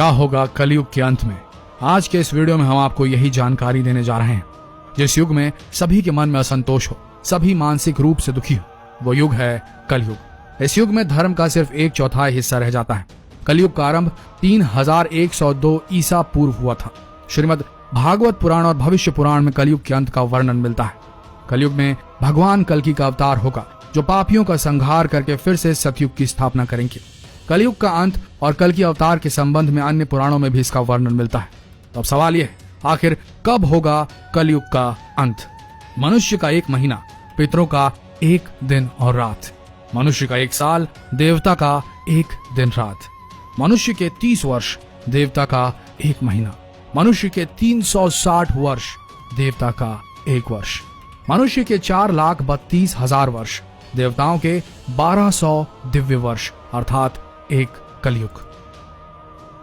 क्या होगा कलयुग के अंत में। आज के इस वीडियो में हम आपको यही जानकारी देने जा रहे हैं। जिस युग में सभी के मन में असंतोष हो, सभी मानसिक रूप से दुखी हो, वो युग है कलयुग। इस युग में धर्म का सिर्फ 1/4 हिस्सा रह जाता है। कलयुग का आरंभ 3102 ईसा पूर्व हुआ था। श्रीमद् भागवत पुराण और भविष्य पुराण में कलयुग के अंत का वर्णन मिलता है। कलयुग में भगवान कल्कि का अवतार होगा, जो पापियों का संहार करके फिर से सतयुग की स्थापना करेंगे। कलयुग का अंत और कल्कि अवतार के संबंध में अन्य पुराणों में भी इसका वर्णन मिलता है। तो अब सवाल यह है, आखिर कब होगा कलयुग का अंत। मनुष्य का 1 महीना, पितरों का 1 दिन और रात। मनुष्य का 1 साल, देवता का 1 दिन रात। मनुष्य के 30 वर्ष, देवता का 1 महीना। मनुष्य के 360 वर्ष, देवता का 1 वर्ष। मनुष्य के 4,32,000 वर्ष, देवताओं के 1200 दिव्य वर्ष अर्थात 1 कलयुग।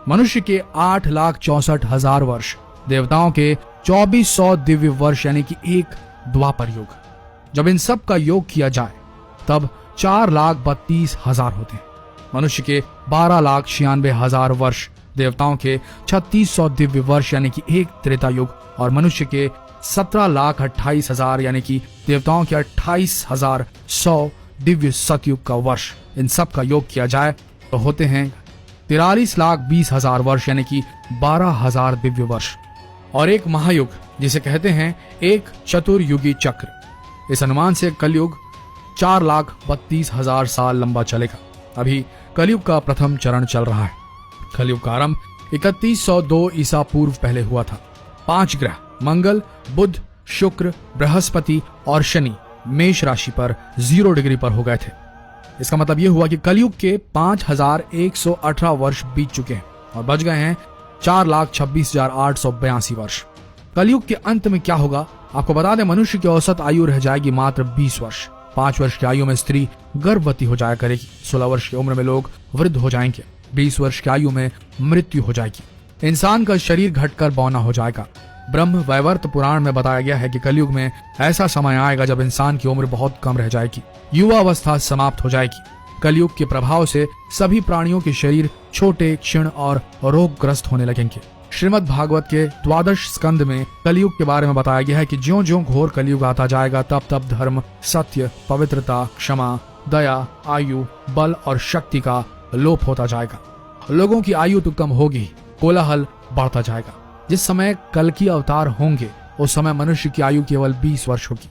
मनुष्य के 8,64,000 वर्ष, देवताओं के 2400 दिव्य वर्ष यानी कि 1 द्वापर युग। जब इन सब का योग किया जाए तब 4,32,000 होते हैं। मनुष्य के 12,96,000 वर्ष, देवताओं के 3600 दिव्य वर्ष यानी कि 1 त्रेता युग और मनुष्य के 17,28,000 यानी कि देवताओं के 28,100 दिव्य सतयुग का वर्ष। इन सब का योग किया जाए तो होते हैं 43,20,000 वर्ष यानी कि 12,000 दिव्य वर्ष और 1 महायुग, जिसे कहते हैं 1 चतुर्युगी चक्र। इस अनुमान से कलयुग 4,32,000 साल लंबा चलेगा। अभी कलयुग का प्रथम चरण चल रहा है। कलयुग का आरंभ 3102 ईसा पूर्व पहले हुआ था। 5 ग्रह मंगल, बुध, शुक्र, बृहस्पति और शनि मेष राशि पर 0 डिग्री पर हो गए थे। इसका मतलब यह हुआ कि कलयुग के 5118 वर्ष बीत चुके हैं और बच गए हैं 4,26,882 वर्ष। कलयुग के अंत में क्या होगा आपको बता दें। मनुष्य की औसत आयु रह जाएगी मात्र 20 वर्ष। 5 वर्ष की आयु में स्त्री गर्भवती हो जाया करेगी। 16 वर्ष की उम्र में लोग वृद्ध हो जाएंगे। 20 वर्ष की आयु में मृत्यु हो जाएगी। इंसान का शरीर घटकर बौना हो जाएगा। ब्रह्म वैवर्त पुराण में बताया गया है कि कलयुग में ऐसा समय आएगा जब इंसान की उम्र बहुत कम रह जाएगी, युवावस्था समाप्त हो जाएगी। कलयुग के प्रभाव से सभी प्राणियों के शरीर छोटे, क्षीण और रोगग्रस्त होने लगेंगे। श्रीमद् भागवत के 12 स्कंद में कलयुग के बारे में बताया गया है कि ज्यों-ज्यों घोर कलयुग आता जाएगा तब तब धर्म, सत्य, पवित्रता, क्षमा, दया, आयु, बल और शक्ति का लोप होता जाएगा। लोगों की आयु तो कम होगी, कोलाहल बढ़ता जाएगा। जिस समय कल्कि अवतार होंगे उस समय मनुष्य की आयु केवल 20 वर्ष होगी।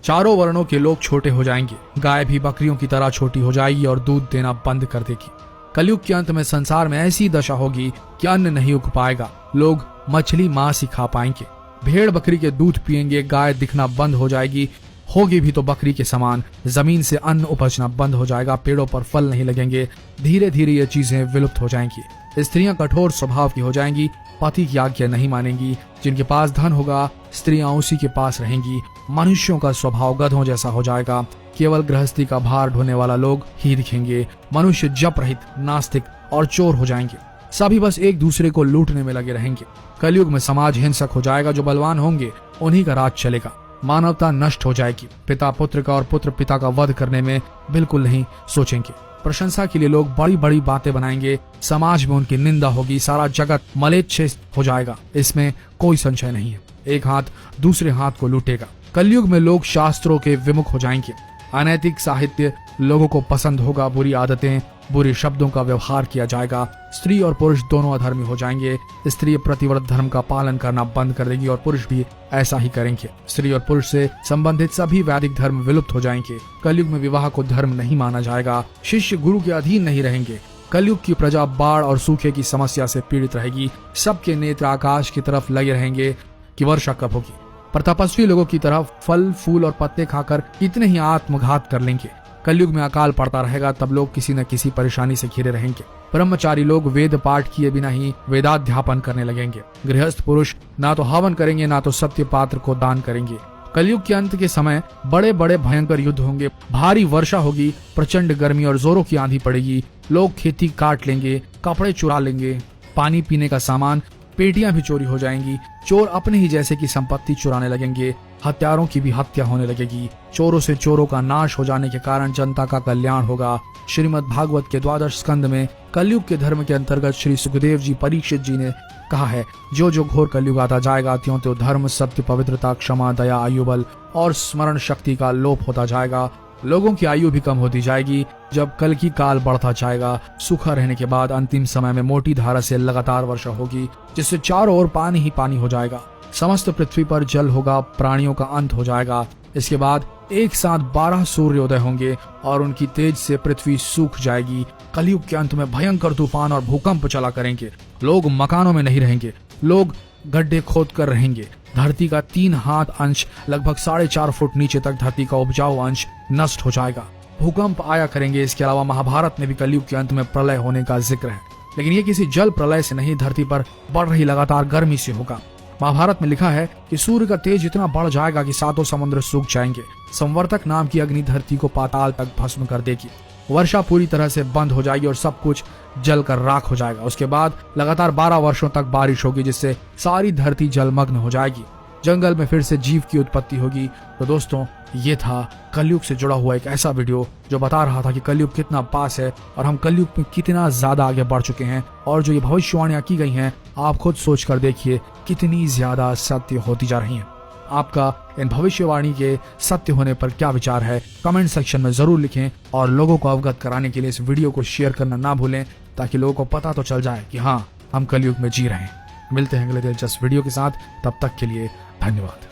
चारों वर्णों के लोग छोटे हो जाएंगे। गाय भी बकरियों की तरह छोटी हो जाएगी और दूध देना बंद कर देगी। कलयुग के अंत में संसार में ऐसी दशा होगी कि अन्न नहीं उग पाएगा। लोग मछली मांस ही खा पाएंगे। भेड़ बकरी के दूध पिएंगे। गाय दिखना बंद हो जाएगी, होगी भी तो बकरी के समान। जमीन से अन्न उपजना बंद हो जाएगा। पेड़ों पर फल नहीं लगेंगे। धीरे धीरे ये चीजें विलुप्त हो जाएंगी। स्त्रियां कठोर स्वभाव की हो जाएंगी, पति की आज्ञा नहीं मानेंगी। जिनके पास धन होगा स्त्रियां उसी के पास रहेंगी। मनुष्यों का स्वभाव गधों जैसा हो जाएगा। केवल गृहस्थी का भार ढोने वाला लोग ही दिखेंगे। मनुष्य जप रहित, नास्तिक और चोर हो जाएंगे। सभी बस एक दूसरे को लूटने में लगे रहेंगे। कलयुग में समाज हिंसक हो जाएगा। जो बलवान होंगे उन्हीं का राज चलेगा। मानवता नष्ट हो जाएगी। पिता पुत्र का और पुत्र पिता का वध करने में बिल्कुल नहीं सोचेंगे। प्रशंसा के लिए लोग बड़ी बड़ी बातें बनाएंगे। समाज में उनकी निंदा होगी। सारा जगत मलेच्छ हो जाएगा, इसमें कोई संशय नहीं है। एक हाथ दूसरे हाथ को लूटेगा। कलयुग में लोग शास्त्रों के विमुख हो जाएंगे। अनैतिक साहित्य लोगों को पसंद होगा। बुरी आदतें, बुरे शब्दों का व्यवहार किया जाएगा। स्त्री और पुरुष दोनों अधर्मी हो जाएंगे। स्त्री प्रतिव्रत धर्म का पालन करना बंद कर देगी और पुरुष भी ऐसा ही करेंगे। स्त्री और पुरुष से संबंधित सभी वैदिक धर्म विलुप्त हो जाएंगे। कलयुग में विवाह को धर्म नहीं माना जाएगा। शिष्य गुरु के अधीन नहीं रहेंगे। कलयुग की प्रजा बाढ़ और सूखे की समस्या से पीड़ित रहेगी। सबके नेत्र आकाश की तरफ लगे रहेंगे कि वर्षा कब होगी। पर तपस्वी लोगों की तरफ फल, फूल और पत्ते खाकर कितने ही आत्मघात कर लेंगे। कलयुग में अकाल पड़ता रहेगा, तब लोग किसी न किसी परेशानी से घिरे रहेंगे। ब्रह्मचारी लोग वेद पाठ किए बिना ही वेदाध्यापन करने लगेंगे। गृहस्थ पुरुष ना तो हवन करेंगे ना तो सत्य पात्र को दान करेंगे। कलयुग के अंत के समय बड़े बड़े भयंकर युद्ध होंगे। भारी वर्षा होगी, प्रचंड गर्मी और जोरों की आंधी पड़ेगी। लोग खेती काट लेंगे, कपड़े चुरा लेंगे, पानी पीने का सामान पेटियां भी चोरी हो जाएंगी, चोर अपने ही जैसे की संपत्ति चुराने लगेंगे, हत्यारों की भी हत्या होने लगेगी, चोरों से चोरों का नाश हो जाने के कारण जनता का कल्याण होगा। श्रीमद् भागवत के 12 स्कंद में कलयुग के धर्म के अंतर्गत श्री सुखदेव जी परीक्षित जी ने कहा है, जो जो घोर कलयुग आता जाएगा त्यों त्यों धर्म, सत्य, पवित्रता, क्षमा, दया, आयु बल और स्मरण शक्ति का लोप होता जाएगा। लोगों की आयु भी कम होती जाएगी। जब कल की काल बढ़ता जाएगा, सूखा रहने के बाद अंतिम समय में मोटी धारा से लगातार वर्षा होगी, जिससे चारों ओर पानी ही पानी हो जाएगा। समस्त पृथ्वी पर जल होगा, प्राणियों का अंत हो जाएगा। इसके बाद एक साथ 12 सूर्योदय होंगे और उनकी तेज से पृथ्वी सूख जाएगी। कलयुग के अंत में भयंकर तूफान और भूकंप चला करेंगे। लोग मकानों में नहीं रहेंगे, लोग गड्ढे खोद कर रहेंगे। धरती का 3 हाथ अंश लगभग 4.5 फुट नीचे तक धरती का उपजाऊ अंश नष्ट हो जाएगा। भूकंप आया करेंगे। इसके अलावा महाभारत में भी कलयुग के अंत में प्रलय होने का जिक्र है, लेकिन ये किसी जल प्रलय से नहीं, धरती पर बढ़ रही लगातार गर्मी से होगा। महाभारत में लिखा है कि सूर्य का तेज इतना बढ़ जाएगा कि 7 समुद्र सूख जाएंगे। संवर्तक नाम की अग्नि धरती को पाताल तक भस्म कर देगी। वर्षा पूरी तरह से बंद हो जाएगी और सब कुछ जल कर राख हो जाएगा। उसके बाद लगातार 12 वर्षों तक बारिश होगी, जिससे सारी धरती जलमग्न हो जाएगी। जंगल में फिर से जीव की उत्पत्ति होगी। तो दोस्तों, ये था कलयुग से जुड़ा हुआ एक ऐसा वीडियो जो बता रहा था कि कलयुग कितना पास है और हम कलयुग में कितना ज्यादा आगे बढ़ चुके हैं। और जो ये भविष्यवाणियां की गई हैं, आप खुद सोच कर देखिए कितनी ज्यादा सत्य होती जा रही हैं। आपका इन भविष्यवाणी के सत्य होने पर क्या विचार है, कमेंट सेक्शन में जरूर लिखें और लोगों को अवगत कराने के लिए इस वीडियो को शेयर करना ना भूलें, ताकि लोगों को पता तो चल जाए कि हाँ, हम कलयुग में जी रहे हैं। मिलते हैं अगले दिलचस्प वीडियो के साथ, तब तक के लिए धन्यवाद।